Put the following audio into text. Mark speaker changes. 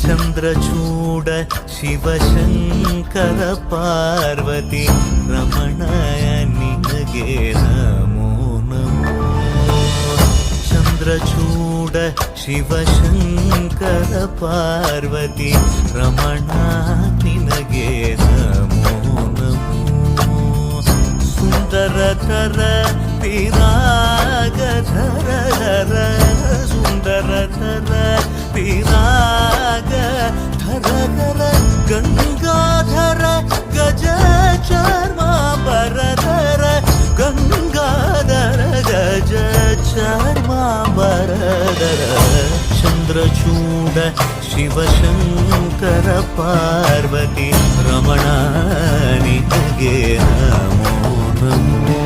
Speaker 1: ಚಂದ್ರಚೂಡ ಶಿವಶಂಕರ ಪಾರ್ವತಿ ರಮಣಯ ನಿನಗೆ ನಮೋ ನಮೋ. ಚಂದ್ರಚೂಡ ಶಿವಶಂಕರ ಪಾರ್ವತಿ ರಮಣ ನಿನಗೆ ನಮೋ ನಮೋ. ಸುಂದರತರ ವಿರಾಗಧರ ಧರ ಸುಂದರತರ ವಿರಾಗ ಧರ ಧರ ಗಂಗಾಧರ ಗಜ ಚರ್ಮಾಂಬರಧರ ಗಂಗಾಧರ ಗಜ ಚರ್ಮಾಂಬರಧರ. ಚಂದ್ರಚೂಡ ಶಿವಶಂಕರ ಪಾರ್ವತಿ ರಮಣ ನಿನಗೆ ನಮೋ ನಮೋ.